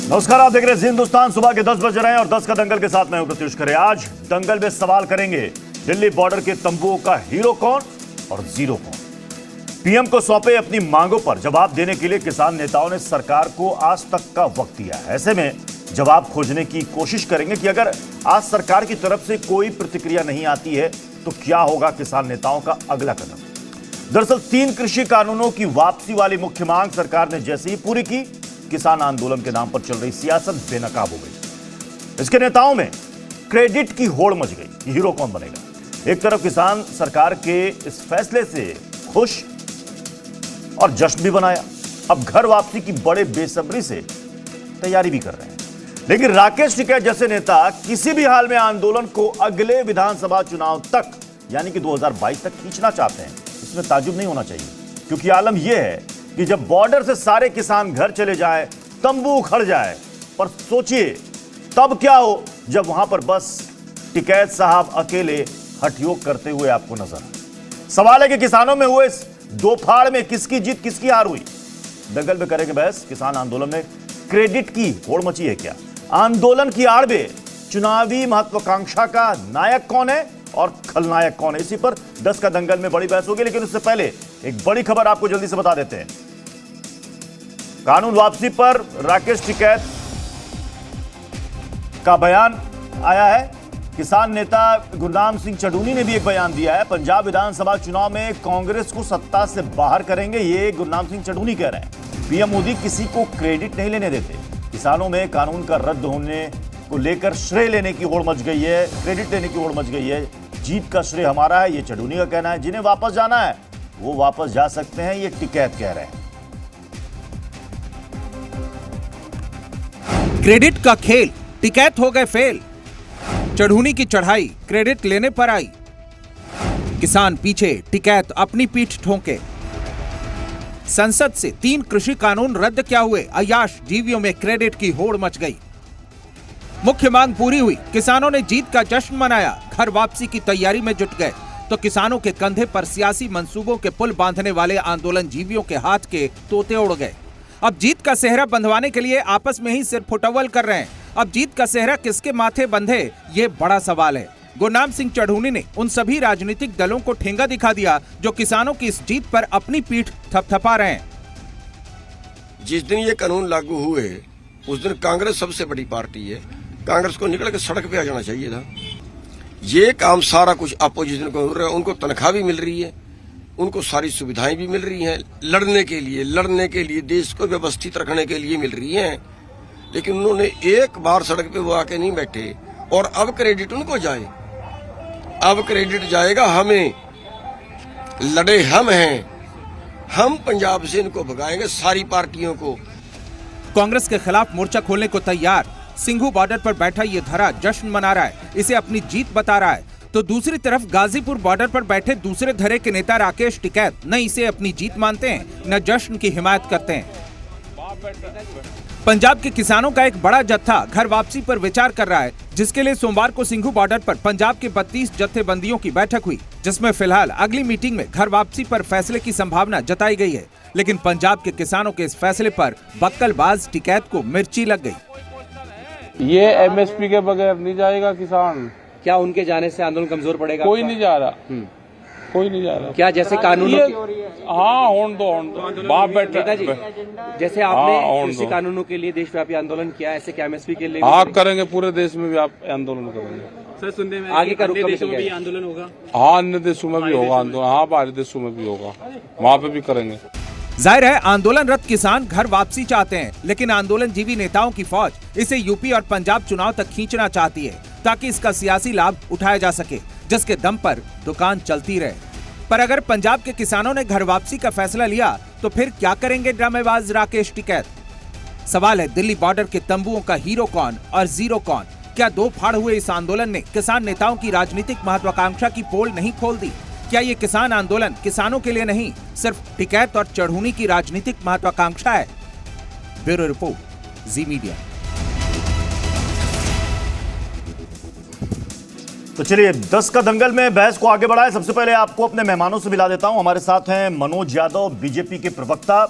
नमस्कार, आप देख रहे हैं हिंदुस्तान। सुबह के 10 बज रहे हैं और 10 का दंगल के साथ मैं हूं प्रत्युष खरे। आज दंगल में सवाल करेंगे, दिल्ली बॉर्डर के तंबुओं का हीरो कौन और जीरो कौन। पीएम को सौंपे अपनी मांगों पर जवाब देने के लिए किसान नेताओं ने सरकार को आज तक का वक्त दिया है। ऐसे में जवाब खोजने की कोशिश करेंगे कि अगर आज सरकार की तरफ से कोई प्रतिक्रिया नहीं आती है तो क्या होगा किसान नेताओं का अगला कदम। दरअसल 3 कृषि कानूनों की वापसी वाली मुख्य मांग सरकार ने जैसे ही पूरी की, किसान आंदोलन के नाम पर चल रही सियासत बेनकाब हो गई। इसके नेताओं में क्रेडिट की होड़ मच गई। हीरो कौन बनेगा। एक तरफ किसान सरकार के इस फैसले से खुश और जश्न भी बनाया, अब घर वापसी की बड़े बेसब्री से तैयारी भी कर रहे हैं। लेकिन राकेश टिकैत जैसे नेता किसी भी हाल में आंदोलन को अगले विधानसभा चुनाव तक यानी कि 2022 तक खींचना चाहते हैं। इसमें ताज्जुब नहीं होना चाहिए, क्योंकि आलम यह है कि जब बॉर्डर से सारे किसान घर चले जाए, तंबू उखड़ जाए, पर सोचिए तब क्या हो जब वहां पर बस टिकैत साहब अकेले हठयोग करते हुए आपको नजर आए। सवाल है कि किसानों में हुए इस दो फाड़ में किसकी जीत किसकी हार हुई। दंगल में करेंगे बहस। किसान आंदोलन में क्रेडिट की होड़ मची है क्या। आंदोलन की आड़ में चुनावी महत्वाकांक्षा का नायक कौन है और खलनायक कौन है, इसी पर 10 का दंगल में बड़ी बहस होगी। लेकिन उससे पहले एक बड़ी खबर आपको जल्दी से बता देते हैं। कानून वापसी पर राकेश टिकैत का बयान आया है। किसान नेता गुरनाम सिंह चढ़ूनी ने भी एक बयान दिया है। पंजाब विधानसभा चुनाव में कांग्रेस को सत्ता से बाहर करेंगे, ये गुरनाम सिंह चढ़ूनी कह रहे हैं। पीएम मोदी किसी को क्रेडिट नहीं लेने देते। किसानों में कानून का रद्द होने को लेकर श्रेय लेने की होड़ मच गई है, क्रेडिट लेने की होड़ मच गई है। जीत का श्रेय हमारा है, ये चढ़ूनी का कहना है। जिन्हें वापस जाना है वो वापस जा सकते हैं, ये टिकैत कह रहे हैं। क्रेडिट का खेल, टिकैत हो गए फेल। चढ़ूनी की चढ़ाई क्रेडिट लेने पर आई। किसान पीछे, टिकैत अपनी पीठ ठोंके। संसद से 3 कृषि कानून रद्द क्या हुए, अय्याश जीवियों में क्रेडिट की होड़ मच गई। मुख्य मांग पूरी हुई, किसानों ने जीत का जश्न मनाया। घर वापसी की तैयारी में जुट गए तो किसानों के कंधे पर सियासी मंसूबों के पुल बांधने वाले आंदोलन जीवियों के हाथ के तोते उड़ गए। अब जीत का सेहरा बंधवाने के लिए आपस में ही सिर फुटवल कर रहे हैं। अब जीत का सेहरा किसके माथे बंधे, ये बड़ा सवाल है। गुरनाम सिंह चढ़ूनी ने उन सभी राजनीतिक दलों को ठेंगा दिखा दिया जो किसानों की इस जीत पर अपनी पीठ थपथपा रहे हैं। जिस दिन ये कानून लागू हुए उस दिन कांग्रेस सबसे बड़ी पार्टी है, कांग्रेस को निकल के सड़क पे आ जाना चाहिए था। ये काम सारा कुछ अपोजिशन को हो रहा है। उनको तनख्वाह भी मिल रही है, उनको सारी सुविधाएं भी मिल रही हैं, लड़ने के लिए देश को व्यवस्थित रखने के लिए मिल रही हैं। लेकिन उन्होंने एक बार सड़क पे वो आके नहीं बैठे और अब क्रेडिट उनको जाए। अब क्रेडिट जाएगा हमें। लड़े हम हैं, हम पंजाब से इनको भगाएंगे, सारी पार्टियों को। कांग्रेस के खिलाफ मोर्चा खोलने को तैयार। सिंघू बॉर्डर पर बैठा ये धरा जश्न मना रहा है, इसे अपनी जीत बता रहा है। तो दूसरी तरफ गाजीपुर बॉर्डर पर बैठे दूसरे धरे के नेता राकेश टिकैत न इसे अपनी जीत मानते हैं न जश्न की हिमायत करते हैं। पंजाब के किसानों का एक बड़ा जत्था घर वापसी पर विचार कर रहा है, जिसके लिए सोमवार को सिंघू बॉर्डर पर पंजाब के 32 जत्थेबंदियों की बैठक हुई, जिसमें फिलहाल अगली मीटिंग में घर वापसी पर फैसले की संभावना जताई गई है। लेकिन पंजाब के किसानों के इस फैसले पर बक्कलबाज टिकैत को मिर्ची लग गई। ये एमएसपी के बगैर नहीं जाएगा किसान। क्या उनके जाने से आंदोलन कमजोर पड़ेगा? कोई नहीं जा रहा, कोई नहीं जा रहा। क्या जैसे कानूनों हाँ होन दो बाप बैठा नेताजी, जैसे आपने कृषि कानूनों के लिए देशव्यापी आंदोलन किया, ऐसे क्या एमएसपी के लिए आप करेंगे? पूरे देश में भी आप आंदोलन करेंगे। सर सुनने में आगे का रुख देशों में भी आंदोलन होगा। हाँ, अन्य देशों में भी होगा आंदोलन। हाँ, बाहरी देशों में भी होगा, वहाँ पे भी करेंगे। जाहिर है आंदोलनरत किसान घर वापसी चाहते हैं, लेकिन आंदोलन जीवी नेताओं की फौज इसे यूपी और पंजाब चुनाव तक खींचना चाहती है ताकि इसका सियासी लाभ उठाया जा सके, जिसके दम पर दुकान चलती रहे। पर अगर पंजाब के किसानों ने घर वापसी का फैसला लिया तो फिर क्या करेंगे ड्रामेबाज राकेश टिकैत। सवाल है, दिल्ली बॉर्डर के तंबुओं का हीरो कौन और जीरो कौन। क्या दो फाड़ हुए इस आंदोलन ने किसान नेताओं की राजनीतिक महत्वाकांक्षा की पोल नहीं खोल दी? क्या ये किसान आंदोलन किसानों के लिए नहीं, सिर्फ टिकैत और चढ़ूनी की राजनीतिक महत्वाकांक्षा है? ब्यूरो रिपोर्ट, जी मीडिया। तो चलिए 10 का दंगल में बहस को आगे बढ़ाएं। सबसे पहले आपको अपने मेहमानों से मिला देता हूं। हमारे साथ हैं मनोज यादव, बीजेपी के प्रवक्ता,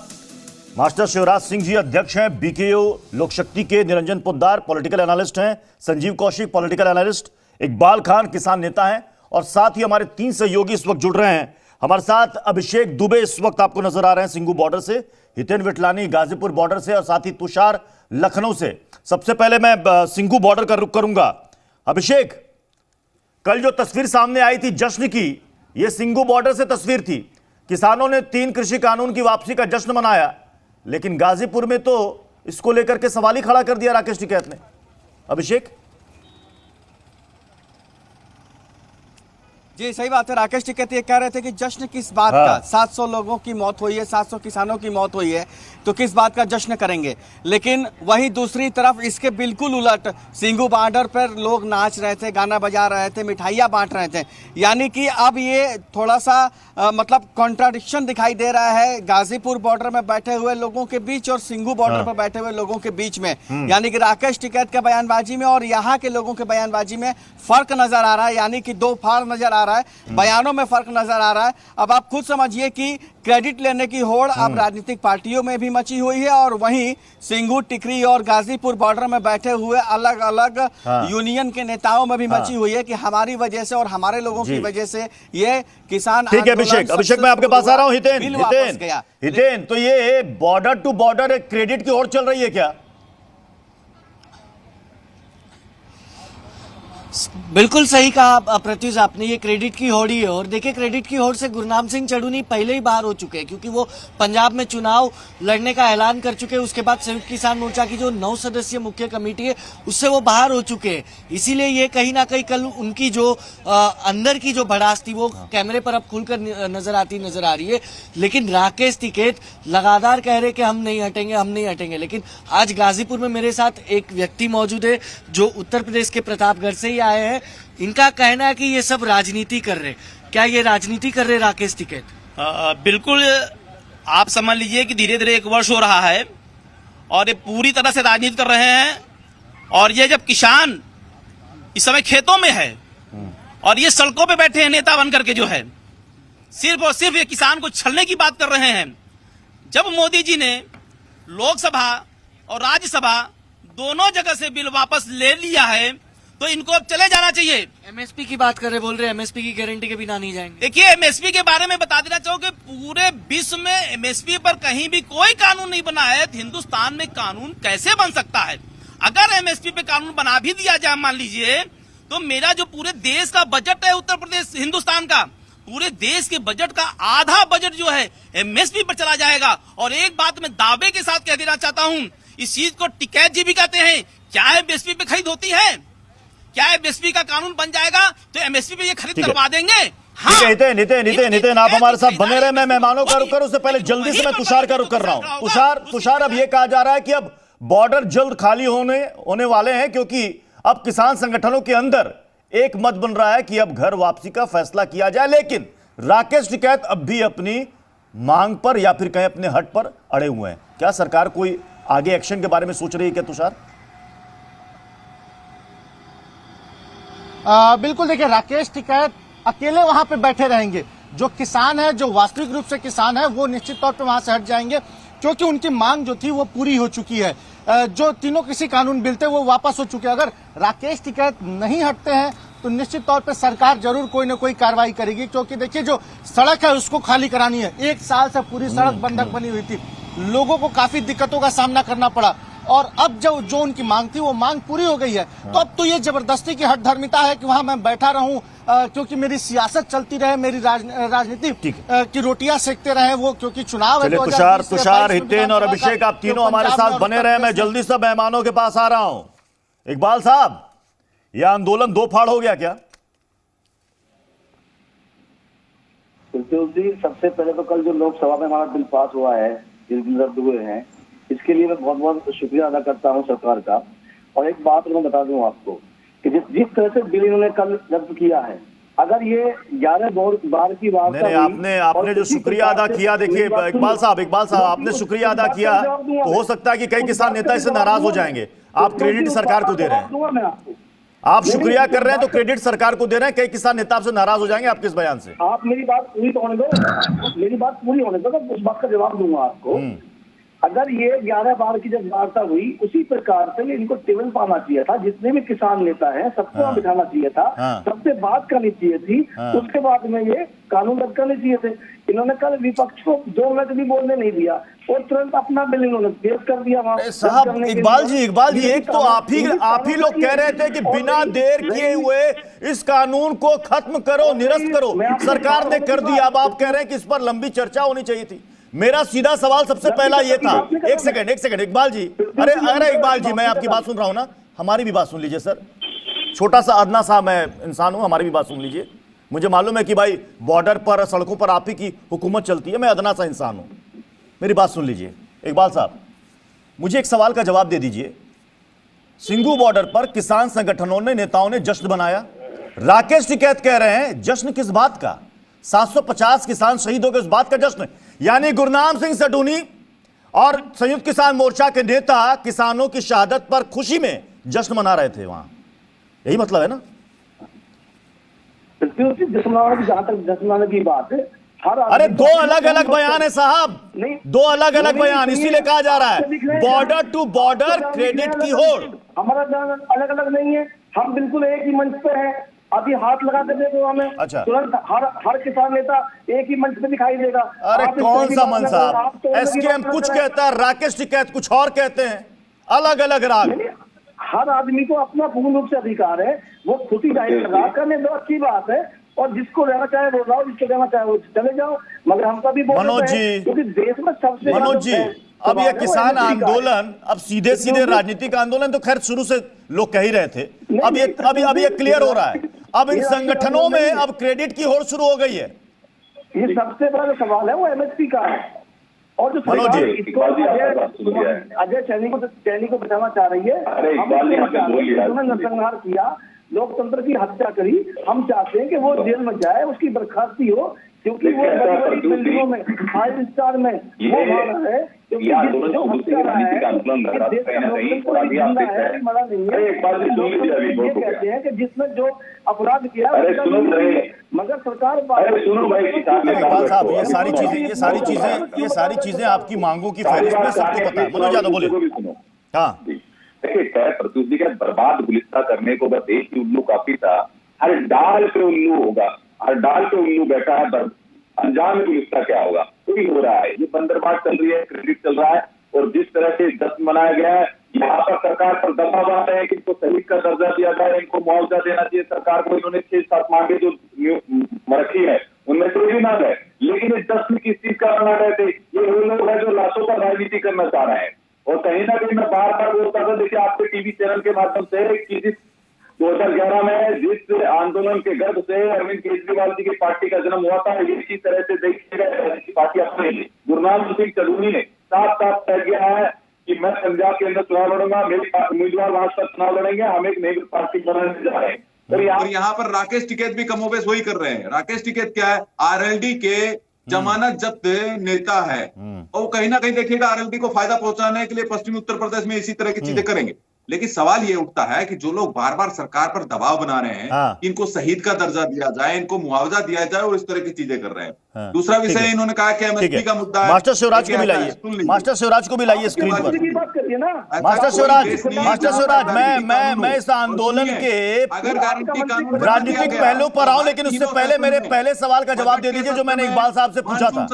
मास्टर शिवराज सिंह जी अध्यक्ष हैं बीकेयू लोक शक्ति के, निरंजन पोद्दार पॉलिटिकल एनालिस्ट हैं, संजीव कौशिक पॉलिटिकल एनालिस्ट, इकबाल खान किसान नेता हैं और साथ ही हमारे 3 सहयोगी इस वक्त जुड़ रहे हैं। हमारे साथ अभिषेक दुबे इस वक्त आपको नजर आ रहे हैं सिंगू बॉर्डर से, हितेन विटलानी गाजीपुर बॉर्डर से और साथ ही तुषार लखनऊ से। सबसे पहले मैं सिंगू बॉर्डर का रुख करूंगा। अभिषेक, कल जो तस्वीर सामने आई थी जश्न की, यह सिंगू बॉर्डर से तस्वीर थी। किसानों ने 3 कृषि कानून की वापसी का जश्न मनाया, लेकिन गाजीपुर में तो इसको लेकर के सवाल ही खड़ा कर दिया राकेश टिकैत ने। अभिषेक जी सही बात है। राकेश टिकैत ये कह रहे थे कि जश्न किस बात का, 700 लोगों की मौत हुई है, 700 किसानों की मौत हुई है, तो किस बात का जश्न करेंगे। लेकिन वहीं दूसरी तरफ इसके बिल्कुल उलट सिंगू बॉर्डर पर लोग नाच रहे थे, गाना बजा रहे थे, मिठाइयाँ बांट रहे थे। यानी कि अब ये थोड़ा सा मतलब कॉन्ट्राडिक्शन दिखाई दे रहा है गाजीपुर बॉर्डर में बैठे हुए लोगों के बीच और सिंगू बॉर्डर पर बैठे हुए लोगों के बीच में। यानी कि राकेश टिकैत के बयानबाजी में और यहाँ के लोगों के बयानबाजी में फर्क नजर आ रहा है, यानी कि 2 फाड़ नजर आ रहा है, बयानों में फर्क नजर आ रहा है। अब आप खुद समझिए कि क्रेडिट लेने की होड़ अब राजनीतिक पार्टियों में भी मची हुई है और वहीं सिंगू, टिकरी और गाजीपुर बॉर्डर में बैठे हुए अलग अलग यूनियन के नेताओं में भी मची हुई है कि हमारी वजह से और हमारे लोगों की वजह से ये किसान। ठीक है अभिषेक मैं आपके पास आ रहा हूं। हितेन, तो ये बॉर्डर टू बॉर्डर एक क्रेडिट की ओर चल रही है क्या? बिल्कुल सही कहा प्रत्युष आपने, ये क्रेडिट की होड़ ही है। और देखिए, क्रेडिट की होड़ से गुरनाम सिंह चढ़ूनी पहले ही बाहर हो चुके हैं, क्योंकि वो पंजाब में चुनाव लड़ने का ऐलान कर चुके हैं। उसके बाद संयुक्त किसान मोर्चा की जो 9 सदस्यीय मुख्य कमेटी है उससे वो बाहर हो चुके हैं। इसीलिए ये कहीं ना कहीं कल उनकी जो अंदर की जो भड़ास थी वो कैमरे पर अब खुलकर नजर आ रही है। लेकिन राकेश टिकैत लगातार कह रहे कि हम नहीं हटेंगे। लेकिन आज गाजीपुर में मेरे साथ एक व्यक्ति मौजूद है जो उत्तर प्रदेश के प्रतापगढ़ से ही आए हैं। इनका कहना है कि ये सब राजनीति कर रहे। क्या ये राजनीति कर रहे राकेश टिकैत? बिल्कुल, आप समझ लीजिए कि धीरे धीरे 1 वर्ष हो रहा है और ये पूरी तरह से राजनीति कर रहे हैं। और ये जब किसान इस समय खेतों में है और ये सड़कों पे बैठे हैं नेता बनकर के, जो है सिर्फ और सिर्फ ये किसान को छलने की बात कर रहे हैं। जब मोदी जी ने लोकसभा और राज्यसभा दोनों जगह से बिल वापस ले लिया है तो इनको अब चले जाना चाहिए। एमएसपी की बात कर रहे, बोल रहे एमएसपी की गारंटी के बिना नहीं जाएंगे। देखिए, एमएसपी के बारे में बता देना चाहूँ कि पूरे विश्व में एमएसपी पर कहीं भी कोई कानून नहीं बना है। हिंदुस्तान में कानून कैसे बन सकता है? अगर एमएसपी पे कानून बना भी दिया जाए, मान लीजिए, तो मेरा जो पूरे देश का बजट है उत्तर प्रदेश हिंदुस्तान का, पूरे देश के बजट का आधा बजट जो है एमएसपी पर चला जाएगा। और एक बात मैं दावे के साथ कह देना चाहता हूँ, इस चीज को टिकैत जी भी कहते हैं, क्या एमएसपी पे खरीद होती है? क्या एमएसपी का कानून बन जाएगा तो एमएसपी पे ये खरीद करवा देंगे? हाँ। नितिन आप हमारे साथ बने रहे। मैं मेहमानों का रुख करूं उससे पहले जल्दी से मैं तुषार का रुख कर रहा हूं। तुषार, अब ये कहा जा रहा है कि अब बॉर्डर जल्द खाली होने वाले हैं, क्योंकि अब किसान संगठनों के अंदर एक मत बन रहा है कि अब घर वापसी का फैसला किया जाए। लेकिन राकेश टिकैत अब भी अपनी मांग पर या फिर कहें अपने हट पर अड़े हुए हैं। क्या सरकार कोई आगे एक्शन के बारे में सोच रही है क्या तुषार? बिल्कुल, देखिए, राकेश टिकैत अकेले वहां पे बैठे रहेंगे। जो किसान है, जो वास्तविक रूप से किसान है, वो निश्चित तौर पे वहां से हट जाएंगे, क्योंकि उनकी मांग जो थी वो पूरी हो चुकी है। जो 3 कृषि कानून बिल थे वो वापस हो चुके हैं। अगर राकेश टिकैत नहीं हटते हैं तो निश्चित तौर पे सरकार जरूर कोई ना कोई कार्रवाई करेगी, क्योंकि देखिए, जो सड़क है उसको खाली करानी है। 1 साल से पूरी सड़क बंधक बनी हुई थी, लोगों को काफी दिक्कतों का सामना करना पड़ा। और अब जो उनकी मांग थी वो मांग पूरी हो गई है। तो अब तो ये जबरदस्ती की हठधर्मिता है कि वहां मैं बैठा रहूं, क्योंकि मेरी सियासत चलती रहे, मेरी राजनीति की रोटियां सेकते रहे वो, क्योंकि चुनाव है। तुषार, हितेन और अभिषेक, आप तीनों हमारे साथ बने रहे। मैं जल्दी से मेहमानों के पास आ रहा हूं। इकबाल साहब, यह आंदोलन 2 फाड़ हो गया क्या? सबसे पहले तो कल जो लोकसभा में हमारा बिल पास हुआ है, जिस बिल रद्द हुए हैं, इसके लिए मैं बहुत बहुत शुक्रिया अदा करता हूं सरकार का। और एक बात मैं बता दूं आपको कि जिस तरह से बिल इन्होंने कल रद्द किया है, अगर ये 11 बार की बात आपने जो शुक्रिया अदा किया, देखिए इकबाल साहब आपने शुक्रिया अदा किया, तो हो सकता है कि कई किसान नेता इससे नाराज हो जाएंगे। आप क्रेडिट सरकार को दे रहे हैं, आप शुक्रिया कर रहे हैं तो क्रेडिट सरकार को दे रहे हैं, कई किसान नेता आपसे नाराज हो जाएंगे आपके इस बयान से। आप मेरी बात पूरी होने दो, उस बात का जवाब दूंगा आपको अगर ये 11 बार की जब वार्ता हुई उसी प्रकार से इनको टेबल पाना चाहिए था, जितने भी किसान नेता हैं सबको वहाँ बिठाना चाहिए था, सबसे बात करनी चाहिए थी, उसके बाद में ये कानून रद्द करने चाहिए थे। इन्होंने कल विपक्ष को 2 मिनट भी बोलने नहीं दिया और तुरंत अपना बिल इन्होंने पेश कर दिया वहाँ। साहब इकबाल जी एक तो आप ही लोग कह रहे थे कि बिना देर किए हुए इस कानून को खत्म करो, निरस्त करो, सरकार ने कर दिया। अब आप कह रहे हैं कि इस पर लंबी चर्चा होनी चाहिए थी। मेरा सीधा सवाल सबसे पहला ये था, एक सेकंड इकबाल जी, अरे इकबाल जी, मैं आपकी बात सुन रहा हूं ना, हमारी भी बात सुन लीजिए सर। छोटा सा अदना सा मैं इंसान हूं, हमारी भी बात सुन लीजिए। मुझे मालूम है कि भाई बॉर्डर पर सड़कों पर आप ही की हुकूमत चलती है, मैं अदना सा इंसान हूं, मेरी बात सुन लीजिए। इकबाल साहब, मुझे एक सवाल का जवाब दे दीजिए। सिंगू बॉर्डर पर किसान संगठनों ने, नेताओं ने जश्न बनाया। राकेश टिकैत कह रहे हैं जश्न किस बात का? 750 किसान शहीद हो गए, उस बात का जश्न। यानी गुरनाम सिंह सडूनी और संयुक्त किसान मोर्चा के नेता किसानों की शहादत पर खुशी में जश्न मना रहे थे वहां, यही मतलब है ना? जहां तक जश्न की बात है, अरे 2 अलग-अलग बयान है साहब, 2 अलग-अलग बयान, इसीलिए कहा जा रहा है बॉर्डर टू बॉर्डर क्रेडिट की होड़। हमारा बयान अलग-अलग नहीं है, हम बिल्कुल एक ही मंच पे हैं। अभी हाथ लगाते देखो हमें, अच्छा, तुरंत हर किसान नेता एक ही मंच पे दिखाई देगा। अरे कौन सा मंच साहब? एसकेएम कुछ कहता है, राकेश टिकैत कुछ और कहते हैं, अलग अलग राग। हर आदमी को अपना पूर्ण रूप से अधिकार है, वो खुशी जाहिर करने दो, अच्छी बात है। और जिसको रहना चाहे वो रहो, जिसको रहना चाहे वो चले जाओ, मगर हमका भी मनोज जी, क्योंकि देश में सबसे मनोज जी, अब ये किसान आंदोलन अब सीधे राजनीतिक आंदोलन तो खैर शुरू से लोग कह ही रहे थे, अब ये क्लियर हो रहा है। अब इन संगठनों में अब क्रेडिट की होड़ शुरू हो गई है। ये सबसे बड़ा सवाल है वो एमएसपी का है। और जो अजय सैनी को बचाना चाह रही है, हमने नरसंहार किया, लोकतंत्र की हत्या करी, हम चाहते हैं कि वो जेल में जाए, उसकी बर्खास्ती हो, क्योंकि वो बड़ी बिल्डिंगों में 5 स्टार में वो माना है, क्योंकि जो हत्या रहा है देश का लोकतंत्र जिंदा है, मरा नहीं है। ये कहते हैं कि जिसने जो अपराध किया, मगर सरकार इकबाल साहब, ये सारी चीजें आपकी मांगों की फहरिस्त में सबको पता है। मनोज यादव बोले। हाँ देखिए, तय प्रस्तुति का बर्बाद गुलिस्ता करने को बस एक ही उल्लू काफी था। हर डाल पे उल्लू होगा, हर डाल पे उल्लू बैठा है, अंजाम गुलिस्ता क्या होगा वही हो रहा है। ये बंदरबाज चल रही है, क्रेडिट चल रहा है, और जिस तरह से जश्न मनाया गया है, यहाँ पर सरकार पर दबाव आ रहे हैं कि इनको शहीद का दर्जा दिया जाए, इनको मुआवजा देना चाहिए सरकार को। इन्होंने 6-7 मांगे जो रखी है उनमें से भी ना गए, लेकिन इस जश्न किस चीज का बना रहे थे? ये वो लोग हैं जो लाशों पर राजनीति करना चाह रहे हैं। और कहीं ना कहीं मैं बार बार बोलता था, देखिए आपके टीवी चैनल के माध्यम से, कि जिस 2011 में जिस आंदोलन के गर्भ से अरविंद केजरीवाल जी की पार्टी का जन्म हुआ था, इसी तरह से देखिएगा पार्टी अपने गुरनाम सिंह चडूनी ने साफ साफ कह दिया है कि मैं पंजाब के अंदर चुनाव लड़ूंगा, मेरे उम्मीदवार वहां पर चुनाव लड़ेंगे, हम एक नई पार्टी बनाने जा रहे हैं। और यहाँ पर राकेश टिकैत भी कमोबेश वही कर रहे हैं। राकेश टिकैत क्या है? आरएलडी के जमानत जब्त नेता है, और कहीं ना कहीं देखिएगा आरएलडी को फायदा पहुंचाने के लिए पश्चिमी उत्तर प्रदेश में इसी तरह की चीजें करेंगे। लेकिन सवाल ये उठता है कि जो लोग बार बार सरकार पर दबाव बना रहे हैं, इनको शहीद का दर्जा दिया जाए, इनको मुआवजा दिया जाए, और इस तरह की चीजें कर रहे हैं। दूसरा विषय इन्होंने कहा कि एमएसपी का मुद्दा है। मास्टर शिवराज को भी लाइए, मास्टर शिवराज को भी लाइए स्क्रीन पर। मास्टर शिवराज, मैं इस आंदोलन के राजनीतिक पहलू पर आऊं, लेकिन उससे पहले मेरे पहले सवाल का जवाब दे दीजिए जो मैंने इकबाल साहब से पूछा था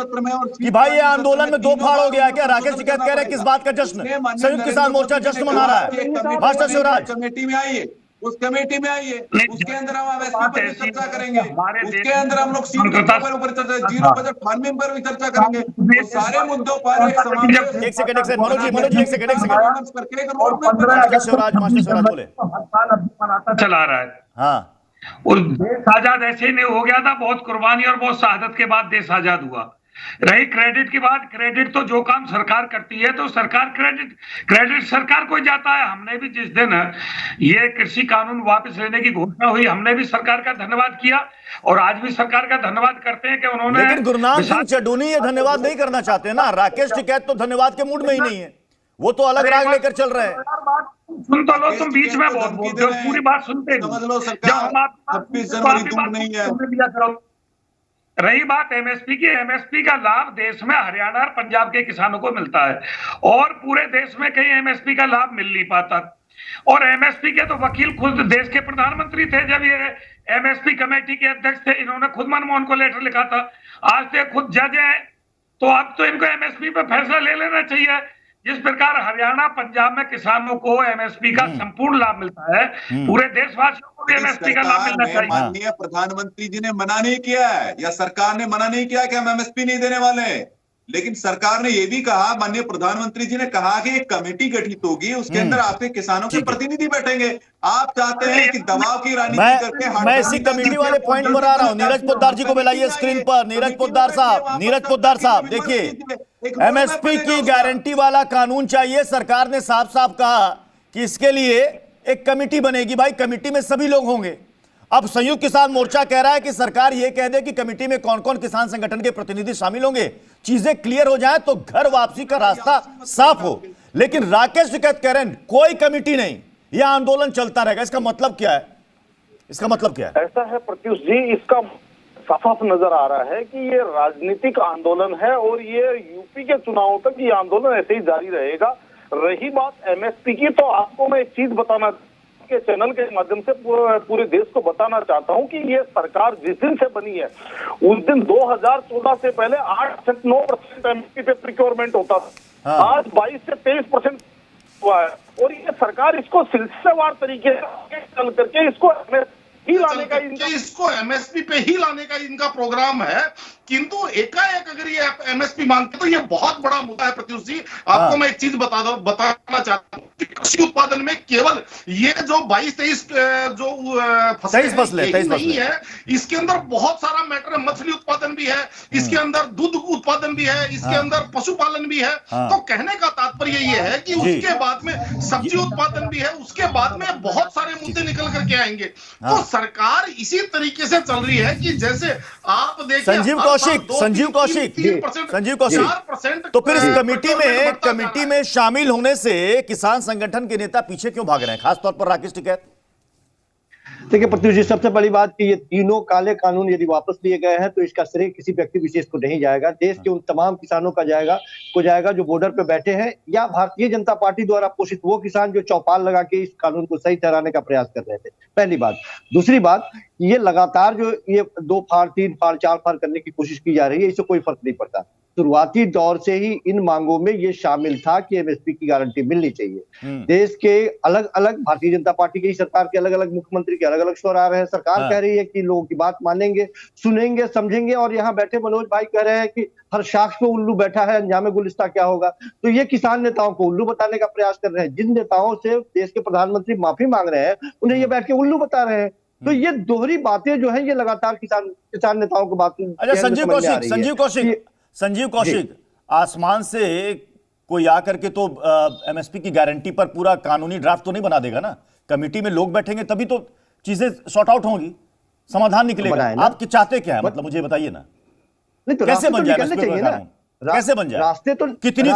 कि भाई ये आंदोलन में 2 फाड़ हो गया है क्या? राकेश टिकैत कह रहे हैं किस बात का जश्न? संयुक्त किसान मोर्चा जश्न मना रहा है। मास्टर शिवराज, कमेटी में आइए, उस कमेटी में आइए, उसके अंदर हम एमएसपी पर भी चर्चा करेंगे, उसके अंदर हम लोग सीट पर ऊपर चर्चा, जीरो बजट फार्मिंग पर भी चर्चा करेंगे, वो सारे मुद्दों पर एक सेकंड मनोज जी, एक सेकंड मास्टर शिवराज बोले। चला रहा है, हाँ, और देश आजाद ऐसे ही नहीं हो गया था, बहुत कुर्बानी और बहुत शहादत के बाद देश आजाद हुआ। रही क्रेडिट की बात, क्रेडिट तो जो काम सरकार करती है तो सरकार क्रेडिट सरकार को जाता है। हमने भी जिस दिन ये कृषि कानून वापस लेने की घोषणा हुई, हमने भी सरकार का धन्यवाद किया, और आज भी सरकार का धन्यवाद करते हैं कि उन्होंने। लेकिन गुरनाम सिंह चडूनी ये धन्यवाद नहीं करना चाहते ना। राकेश टिकैत तो धन्यवाद के मूड में ही नहीं है, वो तो अलग राग लेकर चल रहे हैं। सुन तो लो, तुम बीच में बहुत बोलते हो, पूरी बात सुनते समझ लो। सरकार 26 जनवरी दूर नहीं है। रही बात एमएसपी की, एमएसपी का लाभ देश में हरियाणा और पंजाब के किसानों को मिलता है और पूरे देश में कहीं एमएसपी का लाभ मिल नहीं पाता। और एमएसपी के तो वकील खुद देश के प्रधानमंत्री थे जब ये एमएसपी कमेटी के अध्यक्ष थे, इन्होंने खुद मनमोहन को लेटर लिखा था। आज तो खुद जज है, तो अब तो इनको एमएसपी पे फैसला ले लेना चाहिए। जिस प्रकार हरियाणा पंजाब में किसानों को एमएसपी का संपूर्ण लाभ मिलता है, पूरे देशवासियों को भी एमएसपी का लाभ मिलना चाहिए। माननीय प्रधानमंत्री जी ने मना नहीं किया है या सरकार ने मना नहीं किया कि हम एमएसपी नहीं देने वाले हैं, लेकिन सरकार ने यह भी कहा, माननीय प्रधानमंत्री जी ने कहा कि एक कमेटी गठित होगी, उसके अंदर आपके किसानों के प्रतिनिधि बैठेंगे। आप चाहते हैं कि दबाव की राजनीति करके मैं इसी कमेटी वाले पॉइंट पर आ रहा हूं। नीरज पोद्दार जी को बुलाइए स्क्रीन पर। नीरज पोद्दार साहब देखिए, एमएसपी की गारंटी वाला कानून चाहिए। सरकार ने साफ साफ कहा कि इसके लिए एक कमेटी बनेगी। भाई कमेटी में सभी लोग होंगे। अब संयुक्त किसान मोर्चा कह रहा है कि सरकार यह कह दे कि कमेटी में कौन कौन किसान संगठन के प्रतिनिधि शामिल होंगे, चीजें क्लियर हो जाए तो घर वापसी का रास्ता साफ हो। लेकिन राकेश टिकैत कह रहे हैं कोई कमेटी नहीं, यह आंदोलन चलता रहेगा। इसका मतलब क्या है? इसका मतलब क्या है? ऐसा है प्रत्युष जी, इसका साफ साफ नजर आ रहा है कि ये राजनीतिक आंदोलन है और ये यूपी के चुनावों तक ये आंदोलन ऐसे ही जारी रहेगा। रही बात एमएसपी की, तो आपको मैं एक चीज बताना के चैनल के माध्यम से पूरे देश को बताना चाहता हूं कि ये सरकार जिस दिन से बनी है उस दिन 2014 से पहले 8-9% एमएसपी पे प्रिक्योरमेंट होता था। आज 22 से 23% हुआ है और ये सरकार इसको सिलसिलेवार तरीके से चल करके इसको एमएसपी पे ही लाने का इनका प्रोग्राम है। किंतु एकाएक अगर ये एमएसपी मांगते तो ये बहुत बड़ा मुद्दा है प्रत्युष जी। आपको मैं एक चीज बताना चाहता हूँ कि कृषि उत्पादन में केवल ये जो 22-23 जो फसलें नहीं है, इसके अंदर बहुत सारा मैटर है। मछली उत्पादन भी है, इसके अंदर दूध उत्पादन भी है, इसके अंदर पशुपालन भी है। तो कहने का तात्पर्य ये है कि उसके बाद में सब्जी उत्पादन भी है, उसके बाद में बहुत सारे मुद्दे निकल करके आएंगे। तो सरकार इसी तरीके से चल रही है कि जैसे आप देखिए संजीव कौशिक, तो फिर इस कमेटी में शामिल होने से किसान संगठन के नेता पीछे क्यों भाग रहे हैं, खासतौर पर राकेश टिकैत? देखिए प्रत्युष जी, सबसे बड़ी बात कि ये तीनों काले कानून यदि वापस लिए गए हैं तो इसका श्रेय किसी व्यक्ति विशेष को नहीं जाएगा। देश के उन तमाम किसानों का जाएगा जो बॉर्डर पे बैठे हैं या भारतीय जनता पार्टी द्वारा पोषित वो किसान जो चौपाल लगा के इस कानून को सही ठहराने का प्रयास कर रहे थे। पहली बात। दूसरी बात, ये लगातार जो ये 2 फाड़ 3 फाड़ 4 फाड़ करने की कोशिश की जा रही है, इससे कोई फर्क नहीं पड़ता। शुरुआती दौर से ही इन मांगों में ये शामिल था कि एमएसपी की गारंटी मिलनी चाहिए। देश के अलग अलग भारतीय जनता पार्टी की सरकार के अलग अलग मुख्यमंत्री के अलग अलग स्वर आ रहे हैं। सरकार कह रही है कि लोगों की बात मानेंगे, सुनेंगे, समझेंगे, और यहाँ बैठे मनोज भाई कह रहे हैं कि हर शाख पे उल्लू बैठा है, अंजामे गुलिस्ता क्या होगा। तो ये किसान नेताओं को उल्लू बताने का प्रयास कर रहे हैं। जिन नेताओं से देश के प्रधानमंत्री माफी मांग रहे हैं उन्हें ये बैठ के उल्लू बता रहे हैं। तो ये दोहरी बातें जो है ये लगातार किसान नेताओं को बात। संजीव कौशिक, आसमान से कोई आकर के तो एमएसपी की गारंटी पर पूरा कानूनी ड्राफ्ट तो नहीं बना देगा ना। कमेटी में लोग बैठेंगे तभी तो चीजें सॉर्ट आउट होंगी, समाधान निकलेगा। आप चाहते क्या है, मतलब मुझे बताइए ना, तो कैसे बन जाए कैसे बन जाए? रास्ते तो कितनी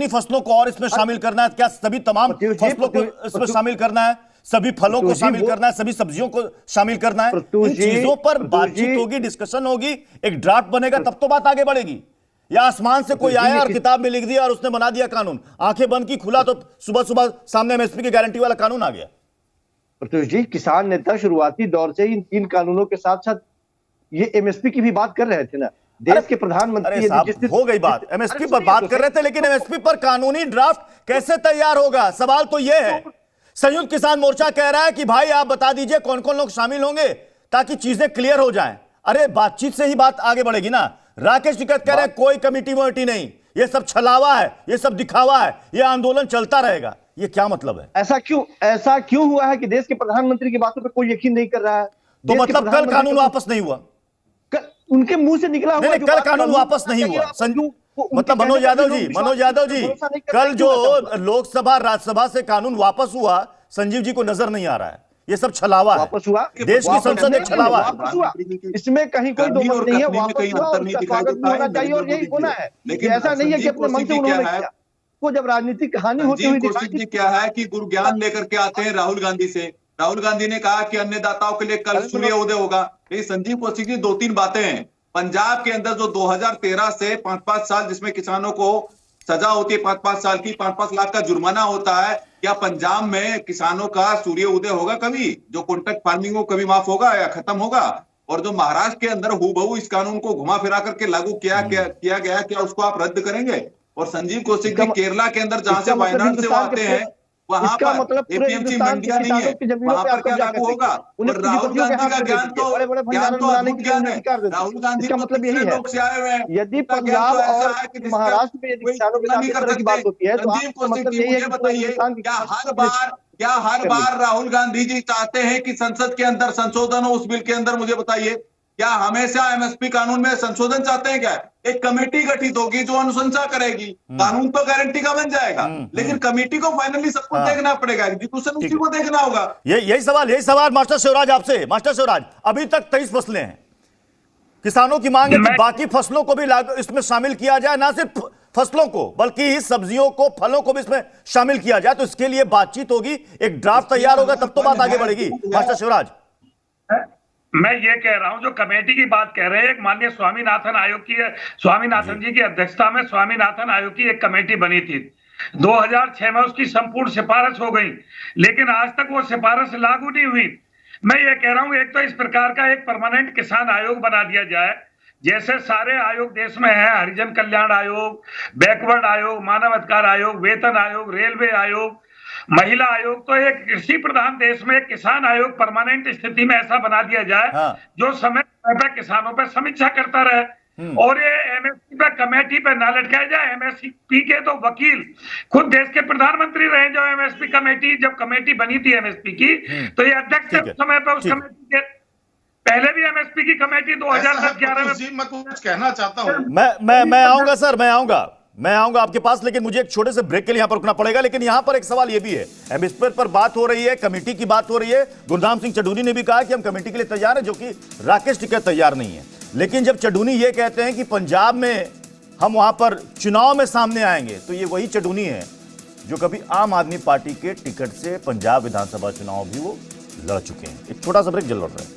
फसलों को और इसमें शामिल करना है? क्या सभी तमाम फसलों को इसमें शामिल करना है? सभी फलों को शामिल करना है? सभी सब्जियों को शामिल करना है? इन चीजों पर बातचीत होगी, डिस्कशन होगी, एक ड्राफ्ट बनेगा, तब तो बात आगे बढ़ेगी। या आसमान से कोई आया और किताब में लिख दिया और उसने बना दिया कानून, आंखें बंद की, खुला तो सुबह सुबह सामने एमएसपी की गारंटी वाला कानून आ गया। प्रत्युष जी, किसान नेता शुरुआती दौर से इन 3 कानूनों के साथ साथ ये एमएसपी की भी बात कर रहे थे ना। देश के प्रधानमंत्री हो गई बात, एमएसपी पर बात कर रहे थे, लेकिन एमएसपी पर कानूनी ड्राफ्ट कैसे तैयार होगा? सवाल तो यह है। संयुक्त किसान मोर्चा कह रहा है कि भाई आप बता दीजिए कौन कौन लोग शामिल होंगे ताकि चीजें क्लियर हो जाएं। अरे बातचीत से ही बात आगे बढ़ेगी ना। राकेश टिकैत कह रहे हैं कोई कमेटी वोटी नहीं, ये सब छलावा है, ये सब दिखावा है, ये आंदोलन चलता रहेगा। ये क्या मतलब है? ऐसा क्यों हुआ है कि देश के प्रधानमंत्री की बातों पर कोई यकीन नहीं कर रहा है? तो मतलब कल कानून वापस नहीं हुआ? उनके मुंह से निकला हुआ कल कानून वापस नहीं हुआ। संजू मतलब मनोज यादव जी कल जो लोकसभा राज्यसभा से कानून वापस हुआ, संजीव जी को नजर नहीं आ रहा है। ये सब छलावा वापस हुआ। देश की संसद एक छलावा है। इसमें कहीं कोई दो मत नहीं है। वापस हुआ, उसका स्वागत भी होना चाहिए और यही होना है। ऐसा नहीं है कि अपने मन से उन्होंने किया। वो जब राजनीतिक हानि होती हुई क्या है कि गुरु ज्ञान लेकर के आते हैं राहुल गांधी से, राहुल गांधी ने कहा कि अन्नदाताओं के लिए कल सूर्य उदय होगा। ये संजीव कौशिक जी 2-3 बातें हैं। पंजाब के अंदर जो 2013 से 5-5 साल जिसमें किसानों को सजा होती है 5-5 साल की, 5-5 लाख का जुर्माना होता है, क्या पंजाब में किसानों का सूर्य उदय होगा कभी? जो कॉन्ट्रैक्ट फार्मिंग को कभी माफ होगा या खत्म होगा? और जो महाराष्ट्र के अंदर हूबहू इस कानून को घुमा फिरा करके लागू किया गया, क्या उसको आप रद्द करेंगे? और संजीव कौशिक जी केरला के अंदर जहां से वायनाड से वो आते हैं वहां पर एपीएमसी मंडियां नहीं है, वहां पर क्या लागू होगा? और राहुल गांधी का ज्ञान तो अद्भुत ज्ञान है। राहुल गांधी का मतलब यही लोग से आए हुए हैं। यदि पंजाब और महाराष्ट्र में यदि किसानों के साथ इस तरह की बात होती है तो आपका मतलब यही है कि बताइए क्या हर बार राहुल गांधी जी चाहते हैं कि संसद के अंदर संशोधन हो उस बिल के अंदर? मुझे बताइए, क्या हमेशा एमएसपी कानून में संशोधन चाहते हैं? क्या एक कमेटी गठित होगी जो अनुशंसा करेगी, कानून तो गारंटी का बन जाएगा, लेकिन कमेटी को फाइनली सब कुछ देखना पड़ेगा, एग्जीक्यूशन उसी को देखना होगा। यही सवाल मास्टर शिवराज आपसे। मास्टर शिवराज, अभी तक 23 फसलें हैं, किसानों की मांग है कि बाकी फसलों को भी इसमें शामिल किया जाए, ना सिर्फ फसलों को बल्कि सब्जियों को, फलों को भी इसमें शामिल किया जाए। तो इसके लिए बातचीत होगी, एक ड्राफ्ट तैयार होगा, तब तो बात आगे बढ़ेगी। मास्टर शिवराज, मैं ये कह रहा हूं, जो कमेटी की बात कह रहे हैं, एक माननीय स्वामीनाथन जी की अध्यक्षता में स्वामीनाथन आयोग की एक कमेटी बनी थी। 2006 में उसकी संपूर्ण सिफारिश हो गई, लेकिन आज तक वो सिफारिश लागू नहीं हुई। मैं ये कह रहा हूं, एक तो इस प्रकार का एक परमानेंट किसान आयोग बना दिया जाए, जैसे सारे आयोग देश में है, हरिजन कल्याण आयोग, बैकवर्ड आयोग, मानव अधिकार आयोग, वेतन आयोग, रेलवे आयोग, महिला आयोग। तो एक कृषि प्रधान देश में एक किसान आयोग परमानेंट स्थिति में ऐसा बना दिया जाए जो समय समय किसानों पर समीक्षा करता रहे, और ये एमएसपी पे कमेटी पे ना लटकाया जाए। एमएसपी के तो वकील खुद देश के प्रधानमंत्री रहे, जो एमएसपी कमेटी जब कमेटी बनी थी एमएसपी की, तो ये अध्यक्ष समय पर उस कमेटी के पहले भी एमएसपी की कमेटी 2010-11 में। मैं कुछ कहना चाहता हूँ। मैं आऊंगा सर, मैं आऊंगा आपके पास, लेकिन मुझे एक छोटे से ब्रेक के लिए यहां पर रुकना पड़ेगा। लेकिन यहां पर एक सवाल यह भी है, एमएसपी पर बात हो रही है, कमेटी की बात हो रही है। गुरनाम सिंह चढ़ूनी ने भी कहा कि हम कमेटी के लिए तैयार हैं, जो कि राकेश टिकैत तैयार नहीं है। लेकिन जब चढ़ूनी ये कहते हैं कि पंजाब में हम वहां पर चुनाव में सामने आएंगे, तो ये वही चढ़ूनी है जो कभी आम आदमी पार्टी के टिकट से पंजाब विधानसभा चुनाव भी वो लड़ चुके हैं। एक छोटा सा ब्रेक जल्द लौट रहे हैं।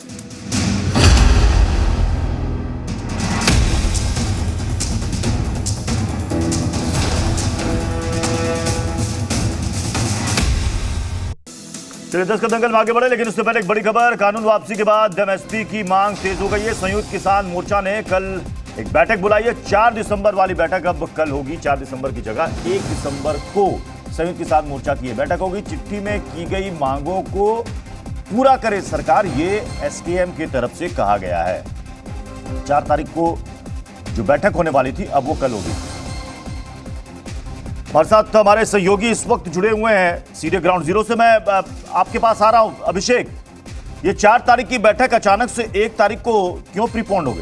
चलिए 10 का दंगल में आगे बढ़े, लेकिन उससे पहले एक बड़ी खबर। कानून वापसी के बाद एमएसपी की मांग तेज हो गई है। संयुक्त किसान मोर्चा ने कल एक बैठक बुलाई है। 4 दिसंबर वाली बैठक अब कल होगी। 4 दिसंबर की जगह 1 दिसंबर को संयुक्त किसान मोर्चा की बैठक होगी। चिट्ठी में की गई मांगों को पूरा करे सरकार, ये एसकेएम की तरफ से कहा गया है। 4 तारीख को जो बैठक होने वाली थी, अब वो कल होगी। हमारे साथ हमारे सहयोगी इस वक्त जुड़े हुए हैं सीधे ग्राउंड जीरो से। मैं आपके पास आ रहा हूं अभिषेक, ये 4 तारीख की बैठक अचानक से 1 तारीख को क्यों प्रीपोन्ड हो गई?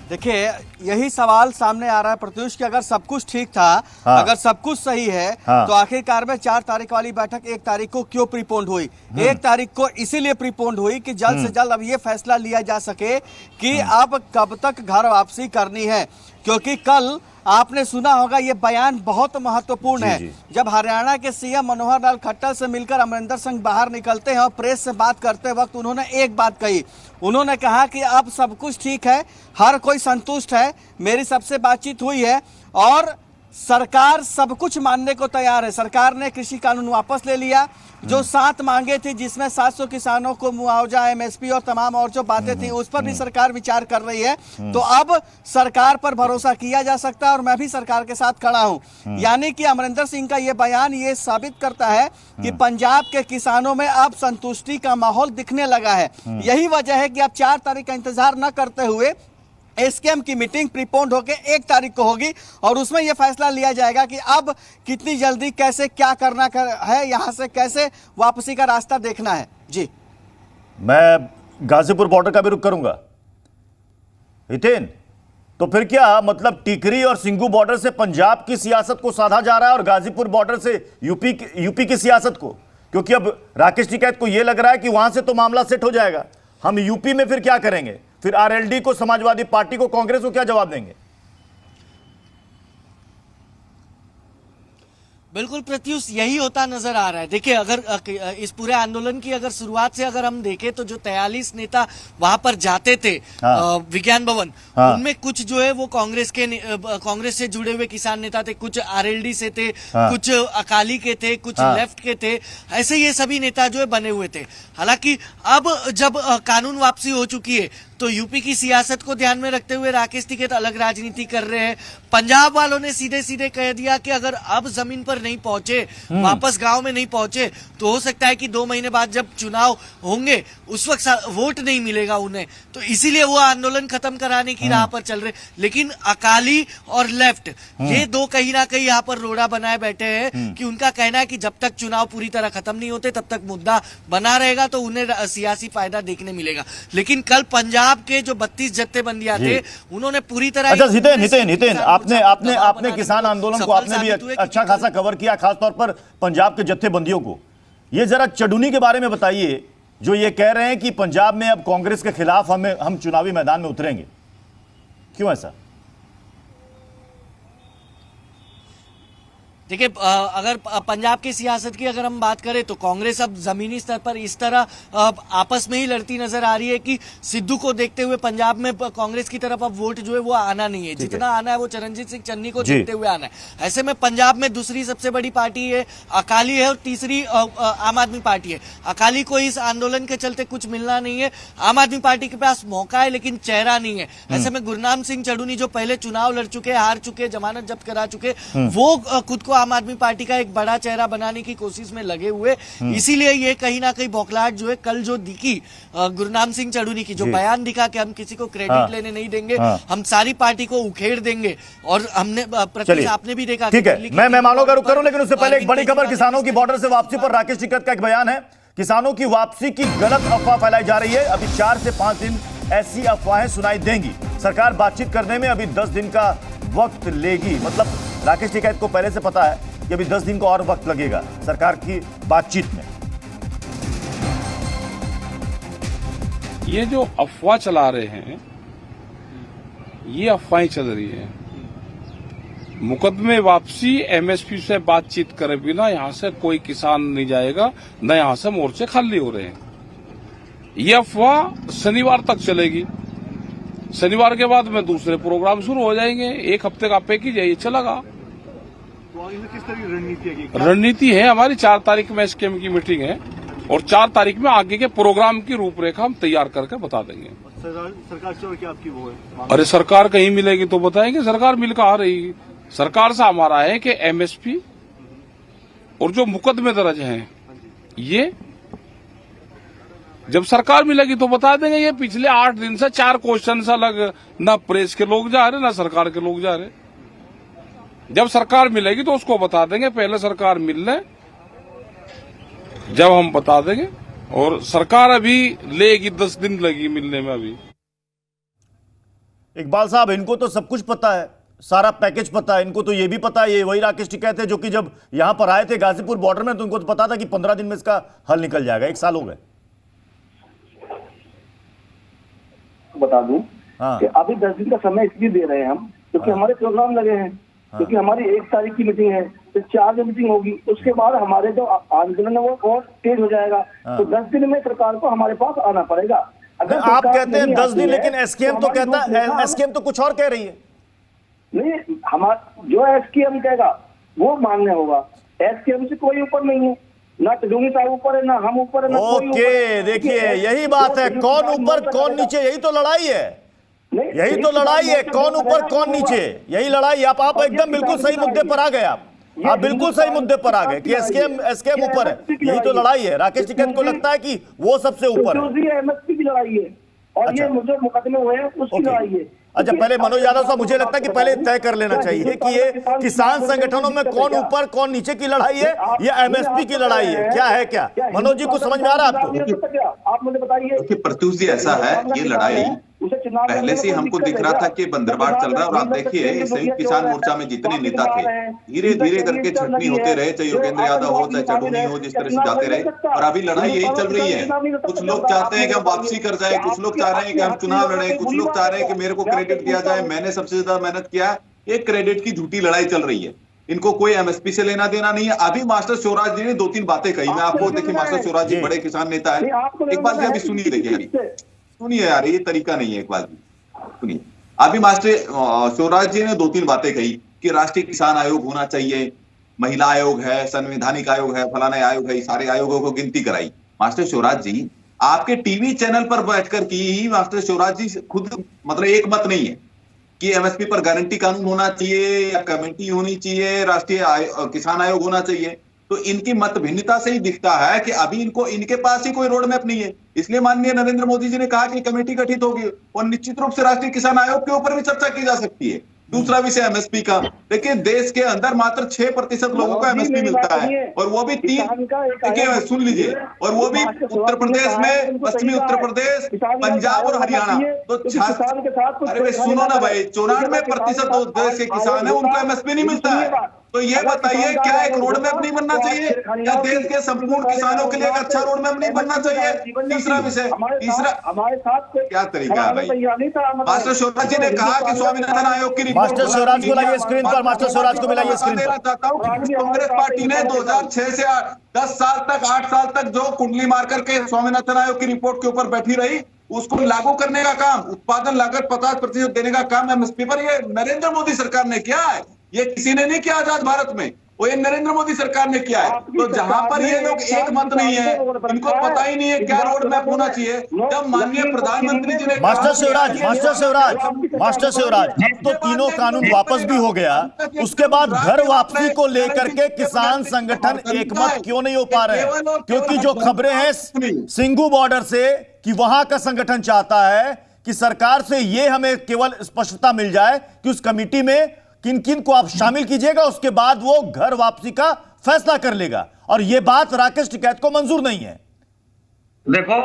देखिए, यही सवाल सामने आ रहा है प्रत्युष कि अगर सब कुछ ठीक था, अगर सब कुछ सही है, तो आखिरकार में 4 तारीख वाली बैठक 1 तारीख को क्यों प्रीपोन्ड हुई? 1 तारीख को इसीलिए प्रीपोन्ड हुई कि जल्द से जल्द अब ये फैसला लिया जा सके कि अब कब तक घर वापसी करनी है। क्योंकि कल आपने सुना होगा, ये बयान बहुत महत्वपूर्ण है। जब हरियाणा के सीएम मनोहर लाल खट्टर से मिलकर अमरिंदर सिंह बाहर निकलते हैं और प्रेस से बात करते वक्त उन्होंने एक बात कही। उन्होंने कहा कि अब सब कुछ ठीक है, हर कोई संतुष्ट है, मेरी सबसे बातचीत हुई है और सरकार सब कुछ मानने को तैयार है। सरकार ने कृषि कानून वापस ले लिया, जो 7 मांगे थी, जिसमें 700 किसानों को मुआवजा, एमएसपी और तमाम और जो बातें थी, उस पर भी सरकार विचार कर रही है। तो अब सरकार पर भरोसा किया जा सकता है और मैं भी सरकार के साथ खड़ा हूं। यानी कि अमरिंदर सिंह का यह बयान ये साबित करता है कि पंजाब के किसानों में अब संतुष्टि का माहौल दिखने लगा है। यही वजह है कि अब 4 तारीख का इंतजार न करते हुए एसकेएम की मीटिंग प्रीपोन्ड होकर 1 तारीख को होगी और उसमें यह फैसला लिया जाएगा कि अब कितनी जल्दी कैसे क्या करना है, यहां से कैसे वापसी का रास्ता देखना है। जी, मैं गाजीपुर बॉर्डर का भी रुख करूंगा। हितेन, तो फिर क्या मतलब टिकरी और सिंगू बॉर्डर से पंजाब की सियासत को साधा जा रहा है और गाजीपुर बॉर्डर से यूपी की सियासत को? क्योंकि अब राकेश टिकैत को यह लग रहा है कि वहां से तो मामला सेट हो जाएगा, हम यूपी में फिर क्या करेंगे? फिर आरएलडी को, समाजवादी पार्टी को, कांग्रेस को क्या जवाब देंगे? बिल्कुल प्रत्युष, यही होता नजर आ रहा है। देखिए, अगर इस पूरे आंदोलन की अगर शुरुआत से अगर हम देखें तो जो 43 नेता वहां पर जाते थे विज्ञान भवन, उनमें कुछ जो है वो कांग्रेस से जुड़े हुए किसान नेता थे, कुछ आरएलडी से थे, कुछ अकाली के थे, कुछ लेफ्ट के थे, ऐसे ये सभी नेता जो है बने हुए थे। हालांकि अब जब कानून वापसी हो चुकी है तो यूपी की सियासत को ध्यान में रखते हुए राकेश टिकैत अलग राजनीति कर रहे हैं। पंजाब वालों ने सीधे सीधे कह दिया कि अगर अब जमीन पर नहीं पहुंचे, वापस गांव में नहीं पहुंचे, तो हो सकता है कि 2 महीने बाद जब चुनाव होंगे उस वक्त वोट नहीं मिलेगा उन्हें, तो इसीलिए वो आंदोलन खत्म कराने की राह पर चल रहे। लेकिन अकाली और लेफ्ट ये दो कहीं ना कहीं यहाँ पर रोड़ा बनाए बैठे हैं कि उनका कहना है कि जब तक चुनाव पूरी तरह खत्म नहीं होते तब तक मुद्दा बना रहेगा, तो उन्हें सियासी फायदा देखने मिलेगा। लेकिन कल पंजाब के जो 32 जत्थेबंदियां थे उन्होंने पूरी तरह। अच्छा हितेन, आपने किसान आंदोलन को आपने भी अच्छा खासा कवर किया, खासतौर पर पंजाब के जत्थेबंदियों को। ये जरा चढ़ूनी के बारे में बताइए, जो ये कह रहे हैं कि पंजाब में अब कांग्रेस के खिलाफ हम चुनावी मैदान में उतरेंगे, क्यों ऐसा? देखिए, अगर पंजाब की सियासत की अगर हम बात करें तो कांग्रेस अब जमीनी स्तर पर इस तरह आपस में ही लड़ती नजर आ रही है कि सिद्धू को देखते हुए पंजाब में कांग्रेस की तरफ अब वोट जो है वो आना नहीं है, जितना आना है वो चरणजीत सिंह चन्नी को देखते हुए आना है। ऐसे में पंजाब में दूसरी सबसे बड़ी पार्टी है अकाली है और तीसरी आम आदमी पार्टी है। अकाली को इस आंदोलन के चलते कुछ मिलना नहीं है, आम आदमी पार्टी के पास मौका है लेकिन चेहरा नहीं है। ऐसे में गुरनाम सिंह चढ़ूनी जो पहले चुनाव लड़ चुके, हार चुके, जमानत जब्त करा चुके, वो खुद को आम आदमी पार्टी का एक बड़ा चेहरा बनाने की कोशिश में लगे हुए। इसीलिए ये कहीं ना कहीं बौखलाहट जो है कल जो दिखी गुरनाम सिंह चढ़ूनी की, जो बयान दिखा कि हम किसी को क्रेडिट लेने नहीं देंगे, हम सारी पार्टी को उखेड़ देंगे, और हमने आपने भी देखा। ठीक है, मैं मामलों का रुख करूं, लेकिन उससे पहले एक बड़ी खबर, किसानों की बॉर्डर से वापसी पर राकेश टिकैत का एक बयान है। किसानों की वापसी की गलत अफवाह फैलाई जा रही है। अभी 4 से 5 दिन ऐसी अफवाहें सुनाई देंगी। सरकार बातचीत करने में अभी 10 दिन का वक्त लेगी। मतलब राकेश टिकैत को पहले से पता है कि अभी 10 दिन का और वक्त लगेगा सरकार की बातचीत में। ये जो अफवाह चला रहे हैं, ये अफवाहें चल रही है। मुकदमे वापसी, एमएसपी से बातचीत करे बिना यहां से कोई किसान नहीं जाएगा, न यहां से मोर्चे खाली हो रहे हैं। ये अफवाह शनिवार तक चलेगी। शनिवार के बाद में दूसरे प्रोग्राम शुरू हो जाएंगे। 1 हफ्ते का पैकेज है, ये चलेगा। किस तरह की रणनीति है? रणनीति है हमारी 4 तारीख में एसकेएम की मीटिंग है, और 4 तारीख में आगे के प्रोग्राम की रूपरेखा हम तैयार करके बता देंगे। सरकार से क्या आपकी वो है? अरे सरकार कहीं मिलेगी तो बताएंगे, सरकार मिलकर आ रही। सरकार से हमारा है कि एमएसपी और जो मुकदमे दर्ज हैं, ये जब सरकार मिलेगी तो बता देंगे। ये पिछले 8 दिन से 4 क्वेश्चन से अलग, ना प्रेस के लोग जा रहे ना सरकार के लोग जा रहे। जब सरकार मिलेगी तो उसको बता देंगे, पहले सरकार मिल ले, जब हम बता देंगे। और सरकार अभी लेगी, 10 दिन लगी मिलने में। अभी इकबाल साहब, इनको तो सब कुछ पता है, सारा पैकेज पता है इनको। तो ये भी पता है, ये वही राकेश टिकैत है जो कि जब यहां पर आए थे गाजीपुर बॉर्डर में, तो उनको तो पता था कि 15 दिन में इसका हल निकल जाएगा। 1 साल हो गए। बता दूं कि अभी 10 दिन का समय इसलिए दे रहे हैं हम, क्योंकि हमारे प्रोग्राम लगे हैं। क्योंकि हमारी 1 तारीख की मीटिंग है, फिर 4 दिन मीटिंग होगी, उसके बाद हमारे जो आंदोलन है वो और तेज हो जाएगा। तो 10 दिन में सरकार को हमारे पास आना पड़ेगा। अगर आप कहते हैं 10 दिन, लेकिन एसकेएम तो कहता है, एसकेएम तो कुछ और कह रही है। नहीं, हमारा जो एसकेएम कहेगा वो मान्य होगा। एसकेएम से कोई ऊपर नहीं है, ना चढ़ूनी साहब ऊपर है, ना हम ऊपर है, ना कोई ऊपर। ओके, देखिए यही बात है, कौन ऊपर कौन नीचे, यही तो लड़ाई है। यही तो लड़ाई है, कौन ऊपर कौन नीचे, यही लड़ाई। आप एकदम बिल्कुल सही मुद्दे पर आ गए। आप बिल्कुल सही मुद्दे पर आ गए कि एसकेएम ऊपर है। यही तो लड़ाई है। राकेश टिकैत को लगता है कि वो सबसे ऊपर है। एमएसपी की लड़ाई है, और ये मुझे मुकदमे हुए हैं उसकी लड़ाई है। अच्छा, पहले मनोज यादव साहब, मुझे लगता है कि पहले तय कर लेना चाहिए कि ये किसान संगठनों में कौन ऊपर कौन नीचे की लड़ाई है, या एमएसपी की लड़ाई है, क्या है? क्या मनोज जी, कुछ समझ में आ रहा है आपको? आप मुझे बताइए। प्रत्युष जी, ऐसा है, ये लड़ाई पहले से हमको दिख रहा था कि बंदरबाड़ चल रहा है। और आप देखिए, संयुक्त किसान मोर्चा में जितने नेता थे, धीरे धीरे करके छटनी होते रहे, चाहे योगेंद्र यादव हो, चाहे चढ़ूनी हो, जिस तरह से जाते रहे। और अभी लड़ाई यही चल रही है। कुछ लोग चाहते हैं कि हम वापसी कर जाए, कुछ लोग चाह रहे हैं कि हम चुनाव लड़े, कुछ लोग चाह रहे हैं कि मेरे को क्रेडिट दिया जाए, मैंने सबसे ज्यादा मेहनत किया। एक क्रेडिट की झूठी लड़ाई चल रही है। इनको कोई एमएसपी से लेना देना नहीं है। अभी मास्टर शिवराज जी ने 2-3 बातें कही, मैं आपको देखिए, मास्टर शिवराज जी बड़े किसान नेता है, एक बार अभी सुनिए, देखिए अभी सुनिए यार, ये तरीका नहीं है, एक बार सुनिए। अभी मास्टर शिवराज जी ने 2-3 बातें कही कि राष्ट्रीय किसान आयोग होना चाहिए, महिला आयोग है, संवैधानिक आयोग है, फलाना आयोग है, सारे आयोगों को गिनती कराई। मास्टर शिवराज जी आपके टीवी चैनल पर बैठकर की मास्टर शिवराज जी खुद मतलब एक मत नहीं है कि एमएसपी पर गारंटी कानून होना चाहिए या कमेटी होनी चाहिए, राष्ट्रीय किसान आयोग होना चाहिए। तो इनकी मत भिन्नता से ही दिखता है कि अभी इनके पास ही कोई रोड मैप नहीं है। इसलिए माननीय नरेंद्र मोदी जी ने कहा कि कमेटी गठित होगी और निश्चित रूप से राष्ट्रीय किसान आयोग के ऊपर भी चर्चा की जा सकती है। दूसरा विषय एमएसपी का, देखिए देश के अंदर मात्र 6% लोगों को एमएसपी मिलता है और वो भी 3, देखिए सुन लीजिए, और वो भी उत्तर प्रदेश में, पश्चिमी उत्तर प्रदेश, पंजाब और हरियाणा। तो अरे भाई सुनो ना भाई, 94% देश के किसान है उनको एमएसपी नहीं मिलता है। तो ये बताइए क्या एक रोड मैप नहीं बनना चाहिए? क्या देश के संपूर्ण किसानों के लिए एक अच्छा रोड मैप नहीं बनना चाहिए? तीसरा विषय, हमारे साथ क्या तरीका है भाई? मास्टर शिवराज जी ने कहा कि स्वामीनाथन आयोग की रिपोर्ट, मास्टर शिवराज को लाइए स्क्रीन पर, मास्टर शिवराज को मिलाइए स्क्रीन पर। चाहता हूँ कांग्रेस पार्टी ने 2006 से 10 साल तक, 8 साल तक जो कुंडली मार करके स्वामीनाथन आयोग की रिपोर्ट के ऊपर बैठी रही, उसको लागू करने का काम, उत्पादन लागत 50% देने का काम एमएसपी पर ये नरेंद्र मोदी सरकार ने किया है। ये किसी ने नहीं किया आजाद भारत में, वो ये नरेंद्र मोदी सरकार ने किया है। तो जहां पर ये लोग एक मत नहीं है, इनको पता ही नहीं है क्या रोड मैप होना चाहिए, जब माननीय प्रधानमंत्री जी ने मास्टर शिवराज अब तो तीनों कानून वापस भी हो गया, उसके बाद घर वापसी को लेकर के किसान संगठन एकमत क्यों नहीं हो पा रहे हैं? क्योंकि जो खबरें हैं सिंघू बॉर्डर से कि वहां का संगठन चाहता है कि सरकार से यह हमें केवल स्पष्टता मिल जाए कि उस कमेटी में किन किन को आप शामिल कीजिएगा, उसके बाद वो घर वापसी का फैसला कर लेगा, और यह बात राकेश टिकैत को मंजूर नहीं है। देखो,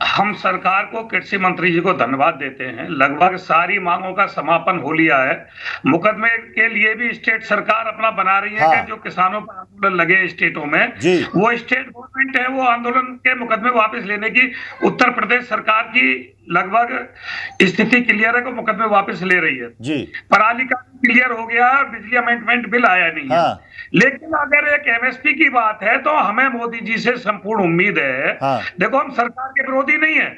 हम सरकार को, कृषि मंत्री जी को धन्यवाद देते हैं। लगभग सारी मांगों का समापन हो लिया है। मुकदमे के लिए भी स्टेट सरकार अपना बना रही है कि जो किसानों पर आंदोलन लगे स्टेटों में, वो स्टेट गवर्नमेंट है, वो आंदोलन के मुकदमे वापस लेने की उत्तर प्रदेश सरकार की लगभग स्थिति क्लियर है कि मुकदमे वापस ले रही है जी। पराली का क्लियर हो गया, बिजली अमेंडमेंट बिल आया नहीं है। लेकिन अगर एक एमएसपी की बात है तो हमें मोदी जी से संपूर्ण उम्मीद है। देखो, हम सरकार के विरोधी नहीं है।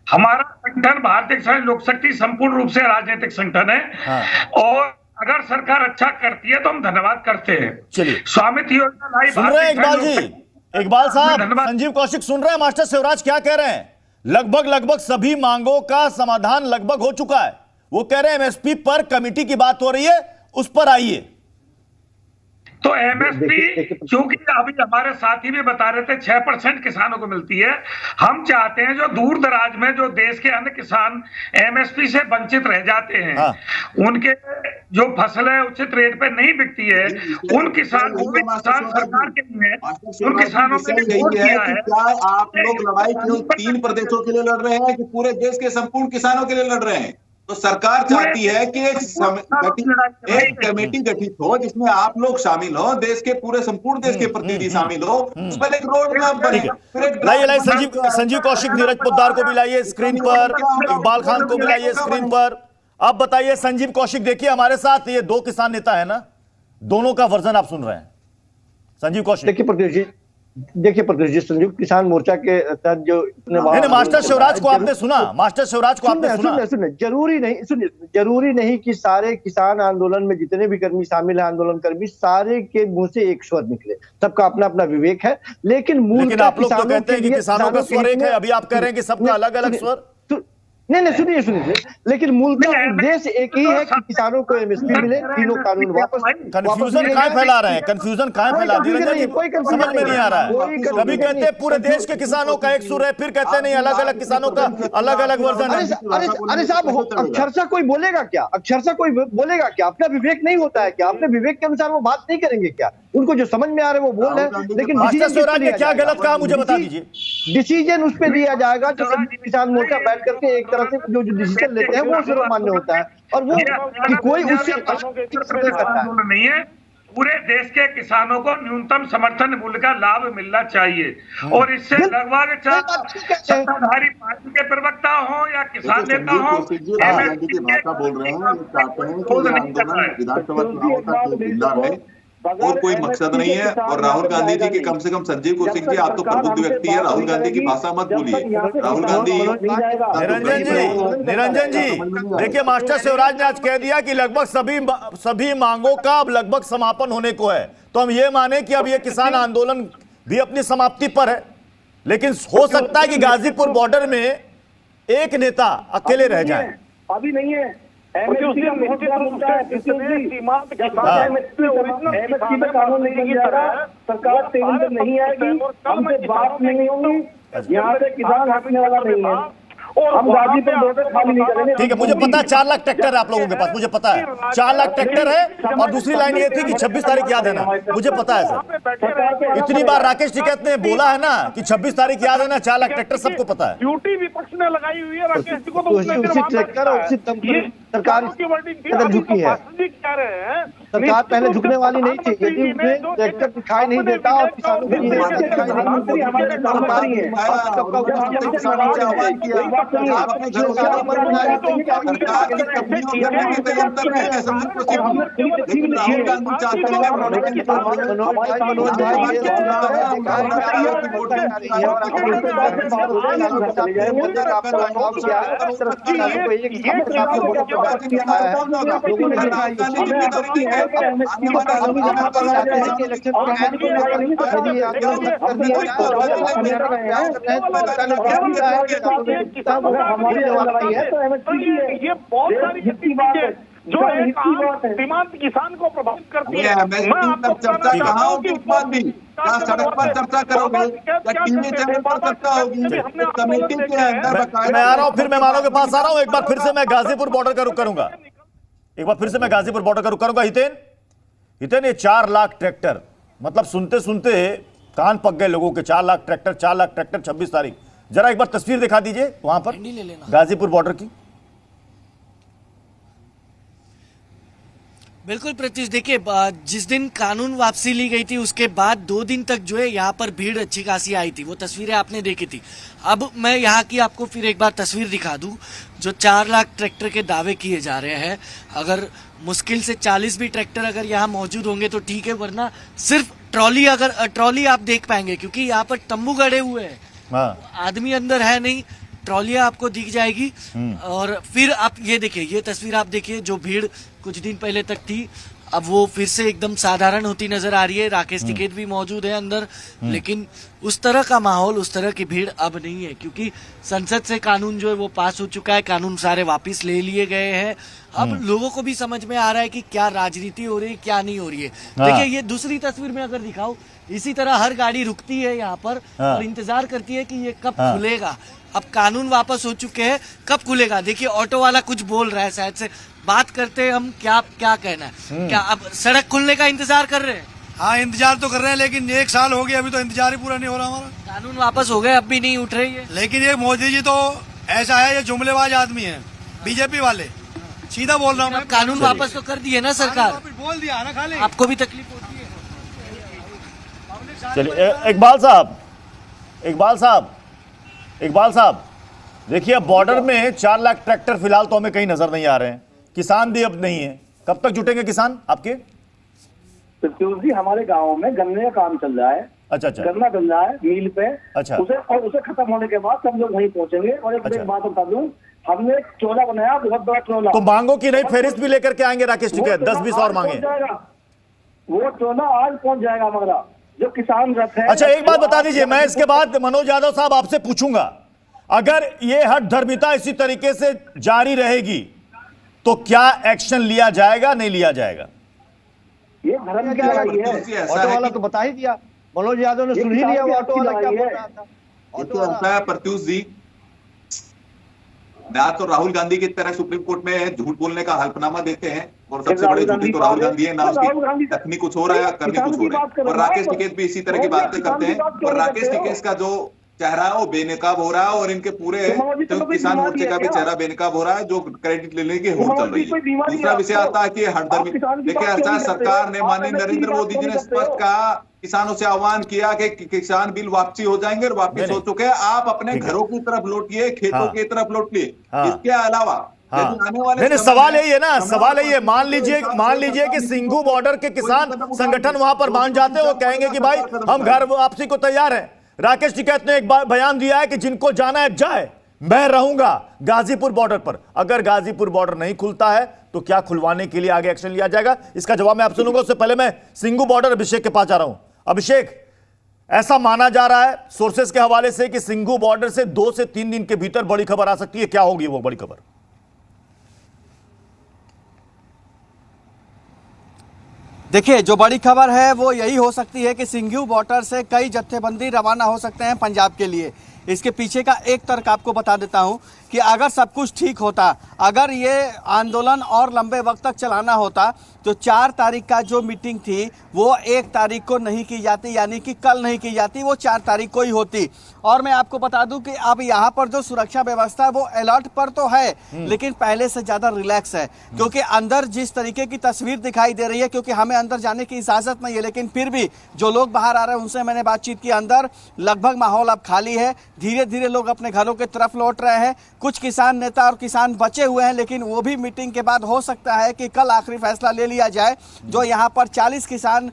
हमारा संगठन भारतीय किसान लोक शक्ति संपूर्ण रूप से राजनीतिक संगठन है, और अगर सरकार अच्छा करती है तो हम धन्यवाद करते हैं। चलिए, स्वामित्व योजना लाई इकबाल साहब, संजीव कौशिक सुन रहे हैं मास्टर शिवराज क्या कह रहे हैं? लगभग सभी मांगों का समाधान लगभग हो चुका है। वो कह रहे हैं एमएसपी पर कमेटी की बात हो रही है, उस पर आइए। तो एमएसपी, क्योंकि अभी हमारे साथी भी बता रहे थे 6% किसानों को मिलती है, हम चाहते हैं जो दूर दराज में जो देश के अन्य किसान एमएसपी से वंचित रह जाते हैं, उनके जो फसल है उचित रेट पे नहीं बिकती है, उन किसान सरकार के लिए उन किसानों ने वोट किया है। क्या आप लोग लड़ाई क्यों 3 प्रदेशों के लिए लड़ रहे हैं कि पूरे देश के संपूर्ण किसानों के लिए लड़ रहे हैं? तो सरकार चाहती है कि एक कमेटी गठित हो जिसमें आप लोग शामिल हो, देश के पूरे संपूर्ण देश के प्रतिनिधि शामिल हो, उस पर एक रोड मैप बने। लाइए संजीव कौशिक, नीरज पोद्दार को भी लाइए स्क्रीन पर, इकबाल खान को भी लाइए स्क्रीन पर। अब बताइए संजीव कौशिक, देखिए हमारे साथ ये 2 किसान नेता है ना, दोनों का वर्जन आप सुन रहे हैं। संजीव कौशिक, देखिए प्रत्युष जी, संयुक्त किसान मोर्चा के तहत जो मास्टर शिवराज को आपने सुना, मास्टर शिवराज को आपने सुना। सुनिए, जरूरी नहीं कि सारे किसान आंदोलन में जितने भी कर्मी शामिल है, आंदोलन कर्मी, सारे के मुंह से एक स्वर निकले। सबका अपना अपना विवेक है, लेकिन आप लोग तो कहते हैं कि किसानों का स्वर एक है, अभी आप कह रहे हैं कि सबका अलग अलग स्वर। नहीं, सुनिए, लेकिन मूलतः उद्देश्य एक ही है कि किसानों को एमएसपी मिले, तीनों कानून वापस। कंफ्यूजन कहाँ फैला रहे हैं? कंफ्यूजन कहाँ फैला दी है? समझ में नहीं आ रहा है। कभी कहते हैं पूरे देश के किसानों का एक सुर है, फिर कहते हैं नहीं, अलग अलग किसानों का अलग अलग वर्जन है। अरे साहब, अक्षरशः कोई बोलेगा क्या? अपना विवेक नहीं होता है क्या? अपने विवेक के अनुसार वो बात नहीं करेंगे क्या? उनको जो समझ में आ रहा है वो बोल रहे हैं, लेकिन मास्टर शिवराज ने क्या गलत कहा मुझे बता दीजिए। डिसीजन उस पर दिया जाएगा जो किसान मोर्चा बैठ करके एक तरह से जो डिसीजन लेते हैं वो सर्वमान्य होता है, और वो कि कोई उससे नहीं है। पूरे देश के किसानों को न्यूनतम समर्थन मूल्य का लाभ मिलना चाहिए और इससे लगभग सत्ताधारी पार्टी के प्रवक्ता हो या किसान नेता हो गांधी की भाषा बोल रहे हैं, ये चाहते हैं कि ये आंदोलन विधानसभा चुनाव तक जिंदा रहे और कोई मकसद नहीं है। और राहुल गांधी जी के कम से कम संजीव कौशिक जी, आप तो प्रबुद्ध व्यक्ति है, राहुल गांधी की भाषा मत भूलिए। राहुल गांधी निरंजन जी देखिए, मास्टर शिवराज ने आज कह दिया कि लगभग सभी मांगों का अब लगभग समापन होने को है, तो हम ये माने कि अब ये किसान आंदोलन भी अपनी समाप्ति पर है। लेकिन हो सकता है कि गाजीपुर बॉर्डर में एक नेता अकेले रह जाए। अभी नहीं है, एमएसपी में कानून नहीं बन जाएगा, सरकार टेबल पर नहीं आएगी, हमसे बात नहीं होगी, यहाँ पे किसान हटने वाला नहीं है। हम गाजीपुर बॉर्डर खाली नहीं करेंगे। ठीक है, मुझे पता है 4 लाख ट्रैक्टर है आप लोगों के पास, मुझे पता है 4 लाख ट्रैक्टर है। और दूसरी लाइन ये थी कि 26 तारीख याद है ना, मुझे पता है सर, इतनी बार राकेश टिकैत ने बोला है ना कि 26 तारीख याद है ना, 4 लाख ट्रैक्टर सबको पता है। ड्यूटी विपक्ष ने लगाई हुई है राकेश जी को, तो उसी ट्रैक्टर और उसी सरकार झुकी है। कह रहे हैं सरकार पहले झुकने वाली नहीं थी, यदि उन्हें ट्रैक्टर दिखाई नहीं देता और किसानों को ये बहुत सारी बात है जो एक सीमांत किसान को प्रभावित करती है। चर्चा कहाँ होगी इस बात की? क्या सड़क पर चर्चा करोगे या टीवी चैनल पर चर्चा होगी? कमेटी के अंदर मैं आ रहा हूँ, फिर मेहमानों के पास आ रहा हूँ। एक बार फिर से मैं गाजीपुर बॉर्डर का रुख करूंगा, हितेन ये 4 लाख ट्रैक्टर, मतलब सुनते सुनते कान पक गए लोगों के। 4 लाख ट्रैक्टर 26 तारीख। जरा एक बार तस्वीर दिखा दीजिए वहां पर गाजीपुर बॉर्डर की। बिल्कुल प्रत्युष, देखिए जिस दिन कानून वापसी ली गई थी उसके बाद 2 दिन तक जो है यहाँ पर भीड़ अच्छी खासी आई थी, वो तस्वीरें आपने देखी थी। अब मैं यहाँ की आपको फिर एक बार तस्वीर दिखा दूं। जो 4 लाख ट्रैक्टर के दावे किए जा रहे हैं, अगर मुश्किल से 40 भी ट्रैक्टर अगर यहाँ मौजूद होंगे तो ठीक है, वरना सिर्फ ट्रॉली आप देख पाएंगे, क्योंकि यहाँ पर तंबू गड़े हुए हैं, आदमी अंदर है नहीं, ट्रॉलियां आपको दिख जाएगी। और फिर आप ये देखिए, ये तस्वीर आप देखिए, जो भीड़ कुछ दिन पहले तक थी अब वो फिर से एकदम साधारण होती नजर आ रही है। राकेश टिकैत भी मौजूद है अंदर, लेकिन उस तरह का माहौल, उस तरह की भीड़ अब नहीं है, क्योंकि संसद से कानून जो है वो पास हो चुका है, कानून सारे वापस ले लिए गए हैं। अब लोगों को भी समझ में आ रहा है कि क्या राजनीति हो रही है, क्या नहीं हो रही है। देखिए ये दूसरी तस्वीर में अगर दिखाऊं, इसी तरह हर गाड़ी रुकती है यहाँ पर और इंतजार करती है कि ये कब खुलेगा। अब कानून वापस हो चुके हैं, कब खुलेगा? देखिए ऑटो वाला कुछ बोल रहा है, शायद से बात करते हैं हम, क्या कहना है, क्या अब सड़क खुलने का इंतजार कर रहे हैं? हाँ इंतजार तो कर रहे हैं, लेकिन 1 साल हो गया, अभी तो इंतजार ही पूरा नहीं हो रहा हमारा। कानून वापस हो गए, अब भी नहीं उठ रही है। लेकिन ये मोदी जी तो ऐसा है, ये जुमलेबाज आदमी है, बीजेपी वाले, सीधा बोल रहा हूँ। कानून वापस तो कर दिए ना सरकार, बोल दिया ना, खाली आपको भी तकलीफ होती है। चलिए इकबाल साहब देखिए, अब बॉर्डर में 4 लाख ट्रैक्टर फिलहाल तो हमें कहीं नजर नहीं आ रहे हैं, किसान भी अब नहीं है। कब तक जुटेंगे किसान आपके? जी हमारे गांव में गन्ने का काम चल रहा है। अच्छा गन्ना बन रहा है मिल पे। अच्छा, उसे खत्म होने के बाद सब लोग वहीं पहुंचेंगे। और एक बात बता दूं, हमने एक चोला बनाया, बहुत बड़ा चोला। तो मांगों की नई फेरिस्त भी लेकर के आएंगे राकेश टिकैत? 10-20 और मांगे। वो चोला आज पहुंच जाएगा हमारा, जो किसान रथ है। अच्छा एक बात बता दीजिए, मैं इसके बाद मनोज यादव साहब आपसे पूछूंगा, अगर ये हठ धर्मिता इसी तरीके से जारी रहेगी तो क्या एक्शन लिया जाएगा, नहीं लिया जाएगा? ये धर्म की लड़ाई है। ऑटो वाला तो बता ही दिया, मनोज यादव ने सुन ही लिया वो ऑटो वाला क्या बोल रहा था। ऑटो ऐसा है प्रत्युष जी, ना तो राहुल गांधी की तरह सुप्रीम कोर्ट में झूठ बोलने का हल्फनामा देते हैं, और सबसे बड़े झूठी तो राहुल गांधी है ना, उसकी तकनीक कुछ हो रहा है, करनी कुछ हो रहा है। और राकेश टिकैत भी इसी तरह की बातें करते हैं। और राकेश टिकैत का जो चेहरा है वो बेनकाब हो रहा है और इनके पूरे जो किसान मोर्चे का भी चेहरा बेनकाब हो रहा है, जो क्रेडिट लेने की होड़ चल रही है। दूसरा विषय आता है कि हरदर्मी, देखिए ऐसा सरकार ने, माननीय नरेंद्र मोदी जी ने स्पष्ट कहा, किसानों से आह्वान किया कि किसान बिल वापसी हो जाएंगे और वापस हो चुके हैं। आप अपने घरों की तरफ लौटिए, खेतों की तरफ लौटिए। इसके अलावा नहीं, सवाल यही है ना, सवाल यही है। मान लीजिए कि सिंघू बॉर्डर के किसान संगठन वहां पर मान जाते हैं, वो कहेंगे कि भाई हम घर वापसी को तैयार हैं। राकेश टिकैत ने एक बयान दिया है कि जिनको जाना है जाए, मैं रहूंगा गाजीपुर बॉर्डर पर। अगर गाजीपुर बॉर्डर नहीं खुलता है तो क्या खुलवाने के लिए आगे एक्शन लिया जाएगा, इसका जवाब मैं आप सुनूंगा। उससे पहले मैं सिंघू बॉर्डर अभिषेक के पास जा रहा हूं। अभिषेक, ऐसा माना जा रहा है सोर्सेस के हवाले से कि सिंघू बॉर्डर से 2 से 3 दिन के भीतर बड़ी खबर आ सकती है, क्या होगी वो बड़ी खबर? देखिए, जो बड़ी खबर है वो यही हो सकती है कि सिंघू बॉर्डर से कई जत्थेबंदी रवाना हो सकते हैं पंजाब के लिए। इसके पीछे का एक तर्क आपको बता देता हूं कि अगर सब कुछ ठीक होता, अगर ये आंदोलन और लंबे वक्त तक चलाना होता तो 4 तारीख का जो मीटिंग थी वो 1 तारीख को नहीं की जाती, यानी कि कल नहीं की जाती, वो 4 तारीख को ही होती। और मैं आपको बता दूं कि अब यहाँ पर जो सुरक्षा व्यवस्था वो अलर्ट पर तो है, लेकिन पहले से ज्यादा रिलैक्स है, क्योंकि अंदर जिस तरीके की तस्वीर दिखाई दे रही है, क्योंकि हमें अंदर जाने की इजाजत नहीं है, लेकिन फिर भी जो लोग बाहर आ रहे हैं उनसे मैंने बातचीत की, अंदर लगभग माहौल अब खाली है। धीरे धीरे लोग अपने घरों की तरफ लौट रहे हैं। कुछ किसान नेता और किसान बचे हुए हैं, लेकिन वो भी मीटिंग के बाद हो सकता है कि कल आखिरी फैसला ले लिया जाए। जो यहाँ पर 40 किसान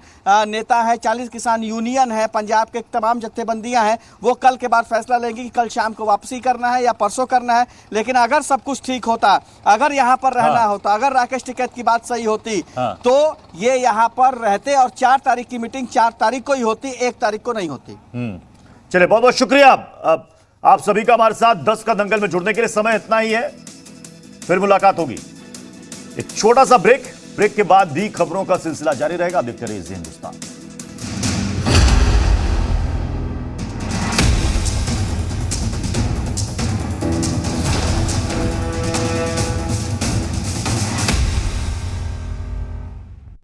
नेता है, 40 किसान यूनियन है, पंजाब के तमाम जत्थेबंदियां हैं, वो कल के बाद फैसला लेंगे कि कल शाम को वापसी करना है या परसों करना है। लेकिन अगर सब कुछ ठीक होता, अगर यहाँ पर रहना होता, अगर राकेश टिकैत की बात सही होती तो ये यहाँ पर रहते और 4 तारीख की मीटिंग 4 तारीख को ही होती, 1 तारीख को नहीं होती। चलिए, बहुत बहुत शुक्रिया आप सभी का हमारे साथ 10 का दंगल में जुड़ने के लिए। समय इतना ही है, फिर मुलाकात होगी। एक छोटा सा ब्रेक के बाद दी खबरों का सिलसिला जारी रहेगा। आप देखते रहिए हिंदुस्तान।